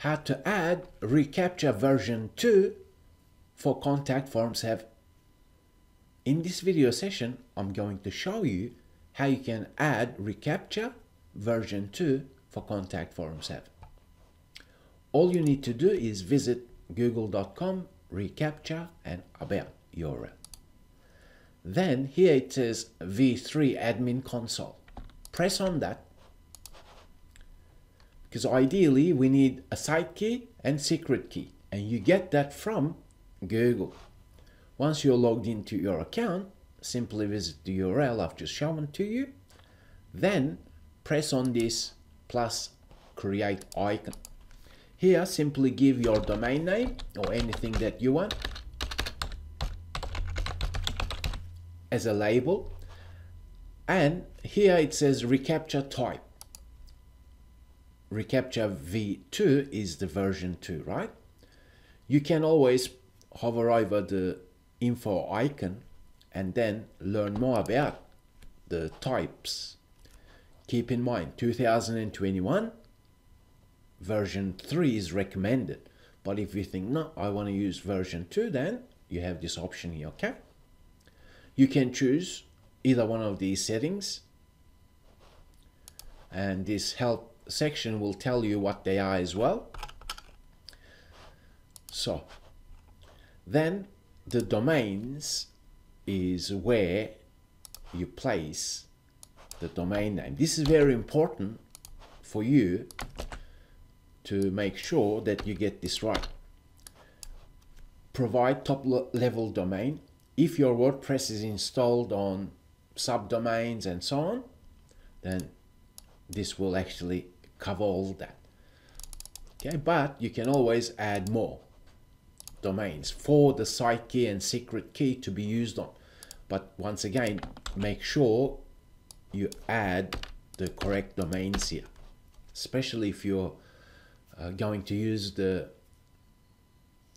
how to add ReCaptcha version 2 for contact form 7. In this video session, I'm going to show you how you can add ReCaptcha version 2 for contact form 7. All you need to do is visit google.com, ReCaptcha, and about URL. Then here it says v3 admin console. Press on that, because ideally we need a site key and secret key, and you get that from Google. Once you're logged into your account, simply visit the URL I've just shown to you, then press on this plus create icon. Here simply give your domain name or anything that you want as a label, and here it says ReCaptcha type. ReCaptcha v2 is the version 2, right? You can always hover over the info icon and then learn more about the types. Keep in mind, 2021 version 3 is recommended, but if you think, no, I want to use version 2, then you have this option here, okay? You can choose either one of these settings, and this help section will tell you what they are as well. So then the domains is where you place the domain name. This is very important for you to make sure that you get this right. Provide top level domain. If your WordPress is installed on subdomains and so on, then this will actually cover all that. Okay, but you can always add more domains for the site key and secret key to be used on. But once again, make sure you add the correct domains here, especially if you're going to use the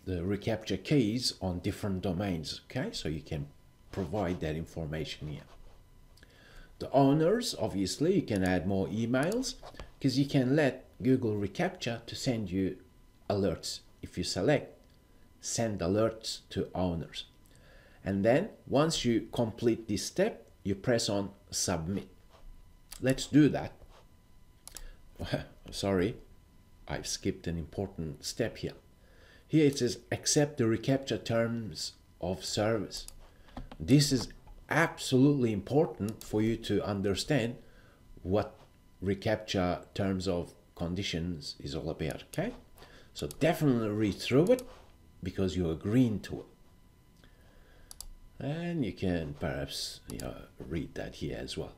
ReCaptcha keys on different domains. Okay, so you can provide that information here. The owners, obviously, you can add more emails, because you can let Google ReCaptcha to send you alerts. If you select send alerts to owners, and then once you complete this step, you press on submit. Let's do that. Sorry, I've skipped an important step here. Here it says accept the ReCaptcha terms of service. This is absolutely important for you to understand what ReCaptcha terms of conditions is all about, okay? So definitely read through it, because you're agreeing to it. And you can perhaps read that here as well.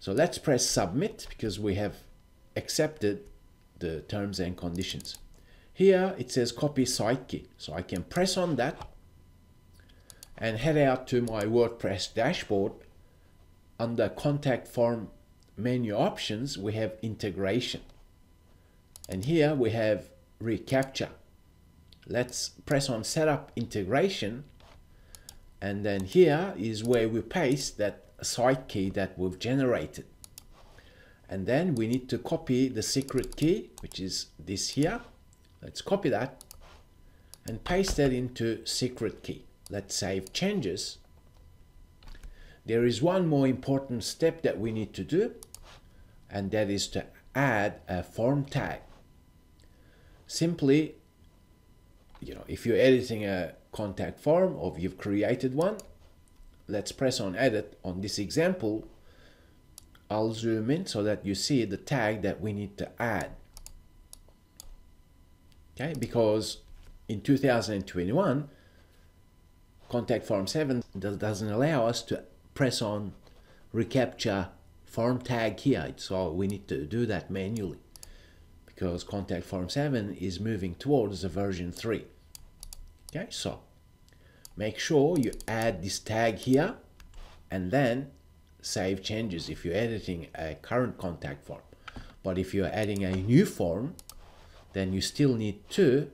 So let's press submit, because we have accepted the terms and conditions. Here it says copy site key, so I can press on that and head out to my WordPress dashboard. Under contact form menu options, we have integration, and here we have ReCaptcha. Let's press on setup integration, and then here is where we paste that site key that we've generated, and then we need to copy the secret key, which is this here. Let's copy that and paste that into secret key. Let's save changes. There is one more important step that we need to do, and that is to add a form tag. Simply, if you're editing a contact form or you've created one, let's press on edit. On this example, I'll zoom in so that you see the tag that we need to add. Okay, because in 2021, contact form 7 doesn't allow us to press on ReCaptcha form tag here, so we need to do that manually, because contact form 7 is moving towards the version 3. Okay, so make sure you add this tag here and then save changes if you're editing a current contact form. But if you're adding a new form, then you still need to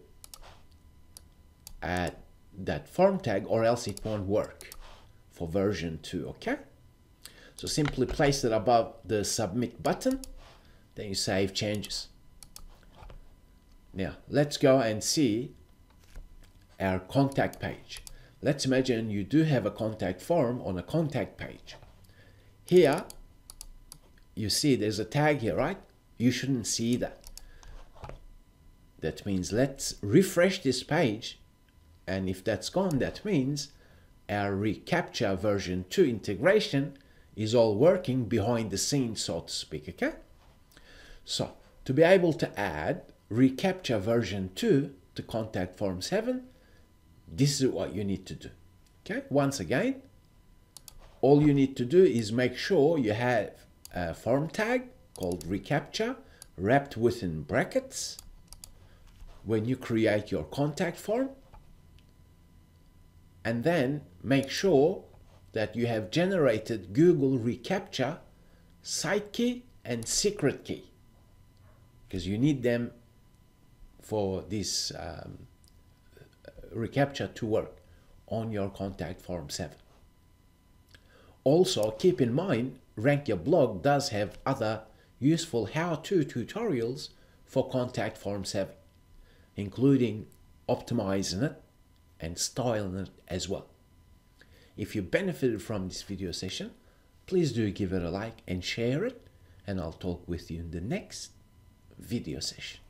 add that form tag, or else it won't work for version 2, okay? So simply place it above the submit button, then you save changes. Now, let's go and see our contact page. Let's imagine you do have a contact form on a contact page. Here, you see there's a tag here, right? You shouldn't see that. That means let's refresh this page. And if that's gone, that means our ReCaptcha version 2 integration is all working behind the scenes, so to speak, okay? So, to be able to add ReCaptcha version 2 to contact form 7, this is what you need to do, okay? Once again, all you need to do is make sure you have a form tag called ReCaptcha wrapped within brackets when you create your contact form, and then make sure that you have generated Google ReCaptcha site key and secret key, because you need them for this ReCaptcha to work on your contact form 7. Also, keep in mind, RankYa blog does have other useful how-to tutorials for contact form 7, including optimizing it and styling it as well. If you benefited from this video session, please do give it a like and share it, and I'll talk with you in the next video session.